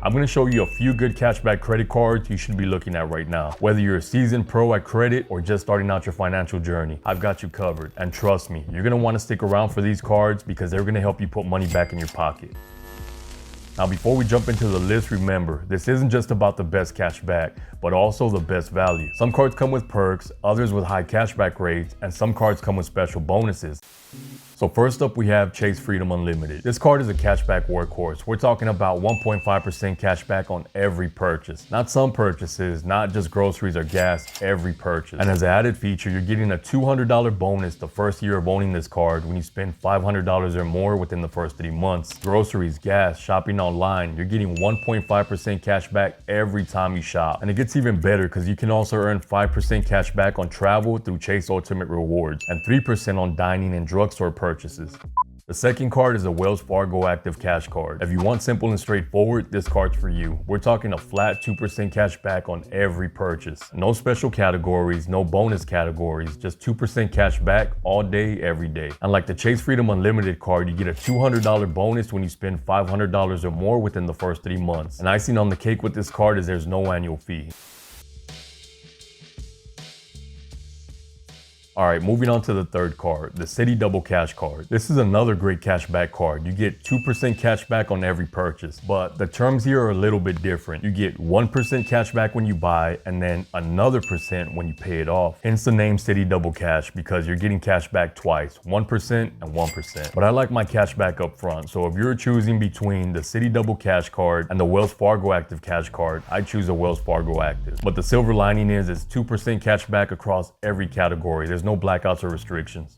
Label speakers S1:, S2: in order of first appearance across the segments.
S1: I'm gonna show you a few good cashback credit cards you should be looking at right now. Whether you're a seasoned pro at credit or just starting out your financial journey, I've got you covered. And trust me, you're gonna wanna stick around for these cards because they're gonna help you put money back in your pocket. Now, before we jump into the list, remember, this isn't just about the best cash back, but also the best value. Some cards come with perks, others with high cashback rates, and some cards come with special bonuses. So first up, we have Chase Freedom Unlimited. This card is a cashback workhorse. We're talking about 1.5% cashback on every purchase. Not some purchases, not just groceries or gas, every purchase. And as an added feature, you're getting a $200 bonus the first year of owning this card when you spend $500 or more within the first 3 months. Groceries, gas, shopping online, you're getting 1.5% cashback every time you shop. And it gets even better because you can also earn 5% cashback on travel through Chase Ultimate Rewards and 3% on dining and drugstore purchases. The second card is a Wells Fargo Active Cash card. If you want simple and straightforward, this card's for you. We're talking a flat 2% cash back on every purchase. No special categories, no bonus categories, just 2% cash back all day, every day. And like the Chase Freedom Unlimited card, you get a $200 bonus when you spend $500 or more within the first 3 months. And icing on the cake with this card is there's no annual fee. All right, moving on to the third card, the Citi Double Cash card. This is another great cashback card. You get 2% cash back on every purchase, but the terms here are a little bit different. You get 1% cash back when you buy and then another percent when you pay it off. Hence the name Citi Double Cash because you're getting cash back twice, 1% and 1%. But I like my cash back up front. So if you're choosing between the Citi Double Cash card and the Wells Fargo Active Cash card, I choose the Wells Fargo Active. But the silver lining is it's 2% cash back across every category. There's no blackouts or restrictions.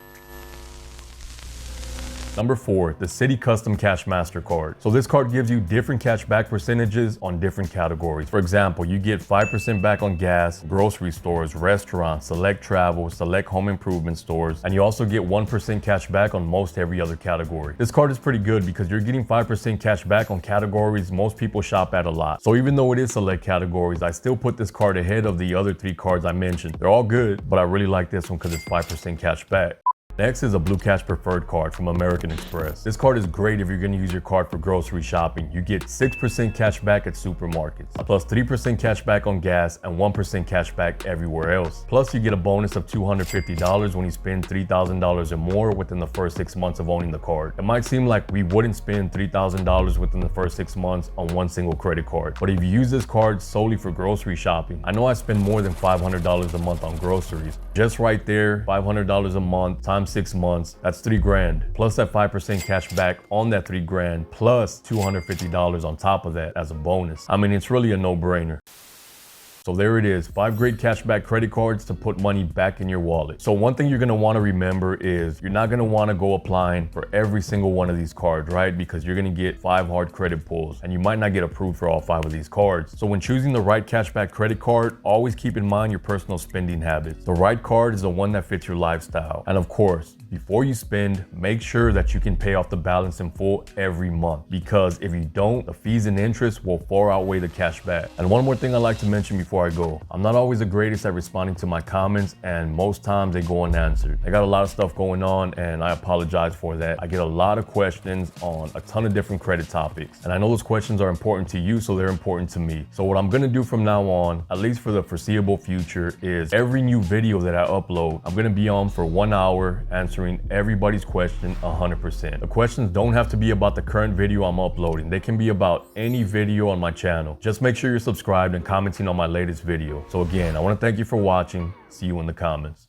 S1: Number 4, the Citi Custom Cash MasterCard. So this card gives you different cash back percentages on different categories. For example, you get 5% back on gas, grocery stores, restaurants, select travel, select home improvement stores, and you also get 1% cash back on most every other category. This card is pretty good because you're getting 5% cash back on categories most people shop at a lot. So even though it is select categories, I still put this card ahead of the other 3 cards I mentioned. They're all good, but I really like this one because it's 5% cash back. Next is a Blue Cash Preferred card from American Express. This card is great if you're going to use your card for grocery shopping. You get 6% cash back at supermarkets, plus 3% cash back on gas and 1% cash back everywhere else. Plus you get a bonus of $250 when you spend $3,000 or more within the first 6 months of owning the card. It might seem like we wouldn't spend $3,000 within the first 6 months on one single credit card, but if you use this card solely for grocery shopping, I know I spend more than $500 a month on groceries. Just right there, $500 a month times 6 months, that's $3 grand. Plus that 5% cash back on that $3 grand, plus $250 on top of that as a bonus. I mean, it's really a no-brainer. So there it is, 5 great cashback credit cards to put money back in your wallet. So one thing you're gonna wanna remember is you're not gonna wanna go applying for every single one of these cards, right? Because you're gonna get 5 hard credit pulls and you might not get approved for all 5 of these cards. So when choosing the right cashback credit card, always keep in mind your personal spending habits. The right card is the one that fits your lifestyle. And of course, before you spend, make sure that you can pay off the balance in full every month. Because if you don't, the fees and interest will far outweigh the cash back. And one more thing I like to mention before I go. I'm not always the greatest at responding to my comments, and most times they go unanswered. I got a lot of stuff going on and I apologize for that. I get a lot of questions on a ton of different credit topics. And I know those questions are important to you, so they're important to me. So what I'm gonna do from now on, at least for the foreseeable future, is every new video that I upload, I'm gonna be on for 1 hour answering everybody's question 100%. The questions don't have to be about the current video I'm uploading. They can be about any video on my channel. Just make sure you're subscribed and commenting on my latest video. So again, I want to thank you for watching. See you in the comments.